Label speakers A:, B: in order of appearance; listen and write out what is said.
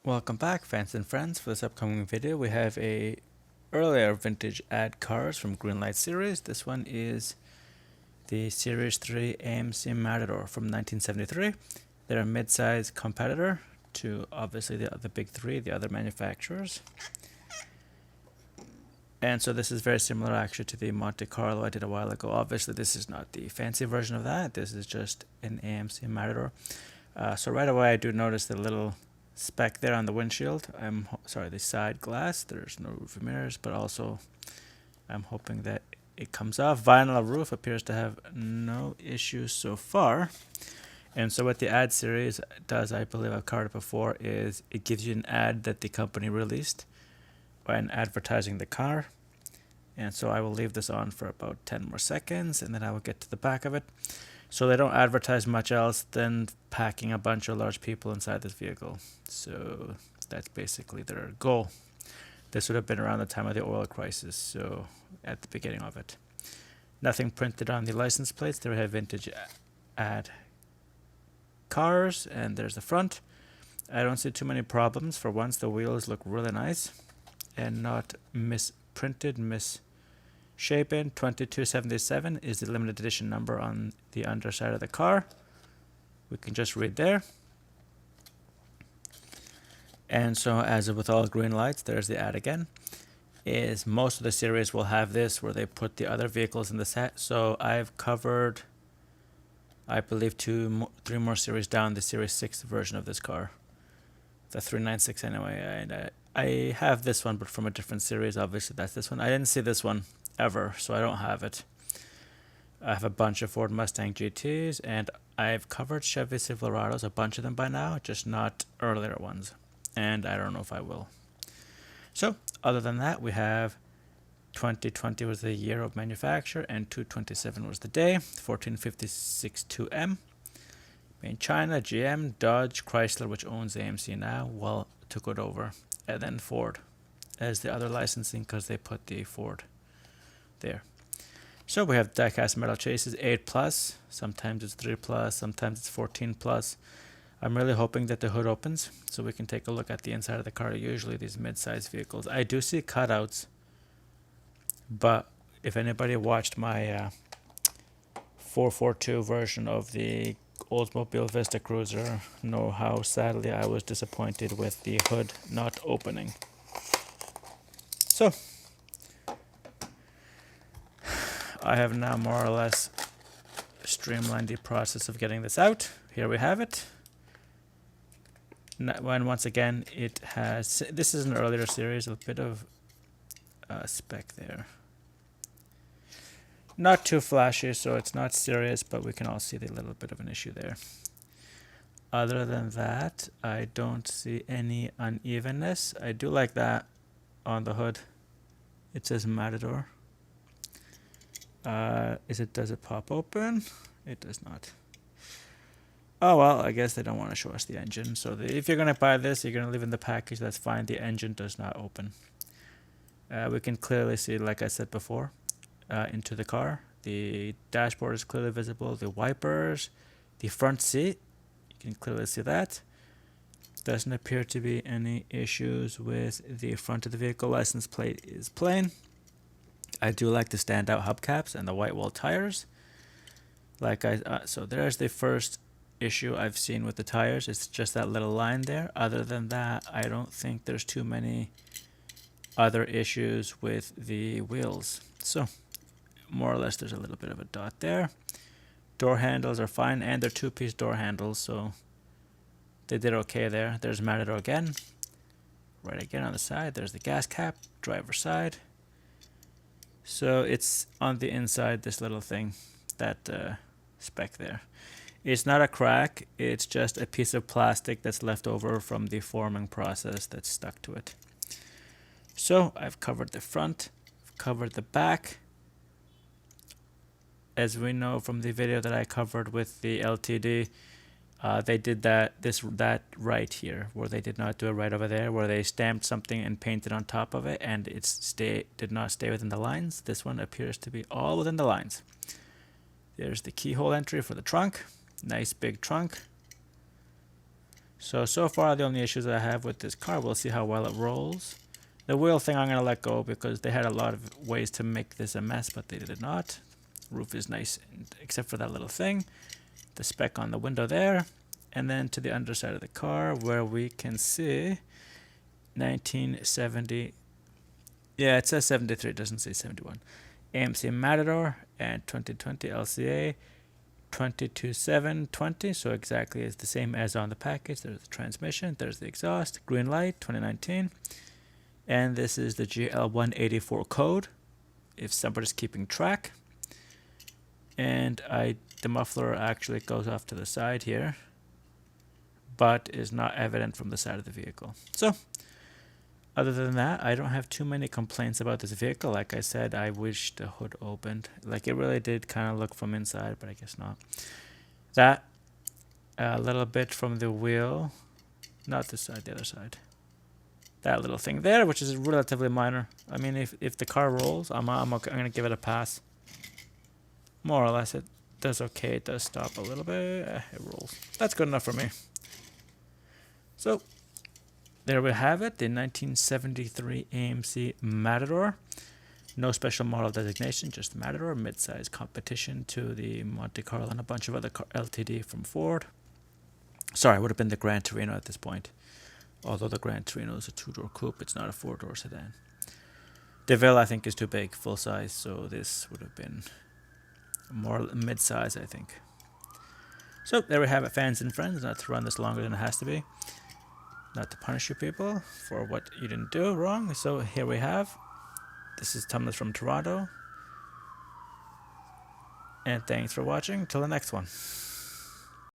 A: Welcome back, fans and friends. For this upcoming video, we have a earlier vintage ad cars from Greenlight series. This one is the Series 3 AMC Matador from 1973. They're a mid-size competitor to obviously the big three, the other manufacturers. And so this is very similar actually to the Monte Carlo I did a while ago. Obviously this is not the fancy version of that. This is just an AMC Matador. So right away I do notice the little speck there on the windshield. The side glass. There's no roof mirrors, but also I'm hoping that it comes off. Vinyl roof appears to have no issues so far. And so what the ad series does, I believe I've covered it before, is it gives you an ad that the company released when advertising the car. And so I will leave this on for about 10 more seconds and then I will get to the back of it. So they don't advertise much else than packing a bunch of large people inside this vehicle. So that's basically their goal. This would have been around the time of the oil crisis, so at the beginning of it. Nothing printed on the license plates. They have vintage ad cars, and there's the front. I don't see too many problems. For once, the wheels look really nice and not misprinted, misshapen. 2277 is the limited edition number on the underside of the car. We can just read there. And so as with all green lights, there's the ad again. Is most of the series will have this where they put the other vehicles in the set. So I've covered, I believe, three more series down the Series 6 version of this car. The 396 anyway. And I have this one, but from a different series. Obviously, that's this one. I didn't see this one ever, so I don't have it. I have a bunch of Ford Mustang GTs, and I've covered Chevy Silverados, a bunch of them by now, just not earlier ones. And I don't know if I will. So, other than that, we have 2020 was the year of manufacture, and 227 was the day. 1456 2M. Made in China, GM, Dodge, Chrysler, which owns AMC now, took it over. And then Ford as the other licensing because they put the Ford there. So we have die-cast metal chases, 8+, sometimes it's 3+, sometimes it's 14+. I'm really hoping that the hood opens so we can take a look at the inside of the car. Usually these mid-size vehicles, I do see cutouts, but if anybody watched my 442 version of the Oldsmobile Vista Cruiser, know how sadly I was disappointed with the hood not opening. So I have now more or less streamlined the process of getting this out. Here we have it. When once again it has, this is an earlier series, a bit of spec there. Not too flashy, so it's not serious, but we can all see the little bit of an issue there. Other than that, I don't see any unevenness. I do like that on the hood. It says Matador. Does it pop open? It does not. Oh well, I guess they don't want to show us the engine. So if you're going to buy this, you're going to leave in the package, that's fine. The engine does not open. We can clearly see, like I said before, into the car. The dashboard is clearly visible. The wipers, the front seat, you can clearly see that. Doesn't appear to be any issues with the front of the vehicle. License plate is plain. I do like the standout hubcaps and the white wall tires. So there's the first issue I've seen with the tires. It's just that little line there. Other than that, I don't think there's too many other issues with the wheels. So more or less there's a little bit of a dot there. Door handles are fine, and they're two-piece door handles, so they did okay there. There's Matador again. Right again on the side. There's the gas cap, driver's side. So it's on the inside, this little thing, that spec there. It's not a crack, it's just a piece of plastic that's left over from the forming process that's stuck to it. So I've covered the front, I've covered the back. As we know from the video that I covered with the LTD, they did that right here, where they did not do it right over there, where they stamped something and painted on top of it, and it did not stay within the lines. This one appears to be all within the lines. There's the keyhole entry for the trunk. Nice big trunk. So far the only issues I have with this car, we'll see how well it rolls. The wheel thing I'm going to let go because they had a lot of ways to make this a mess, but they did not. Roof is nice, except for that little thing. The speck on the window there. And then to the underside of the car where we can see 1970. Yeah, it says 73, it doesn't say 71. AMC Matador and 2020 LCA 22720, so exactly is the same as on the package. There's the transmission, there's the exhaust, Greenlight 2019, and this is the GL184 code if somebody's keeping track. And the muffler actually goes off to the side here, but is not evident from the side of the vehicle. So other than that, I don't have too many complaints about this vehicle. Like I said, I wish the hood opened. Like it really did kind of look from inside, but I guess not. That, a little bit from the wheel, not this side, the other side. That little thing there, which is relatively minor. I mean, if the car rolls, I'm gonna give it a pass. More or less, it does okay. It does stop a little bit. It rolls. That's good enough for me. So there we have it, the 1973 AMC Matador. No special model designation, just Matador, mid-size competition to the Monte Carlo and a bunch of other LTD from Ford. Sorry, it would have been the Gran Torino at this point. Although the Gran Torino is a two-door coupe, it's not a four-door sedan. DeVille, I think, is too big, full-size, so this would have been more mid-size, I think. So there we have it, fans and friends. Not to run this longer than it has to be. Not to punish you people for what you didn't do wrong. So here we have. This is Tumnus from Toronto. And thanks for watching. Till the next one.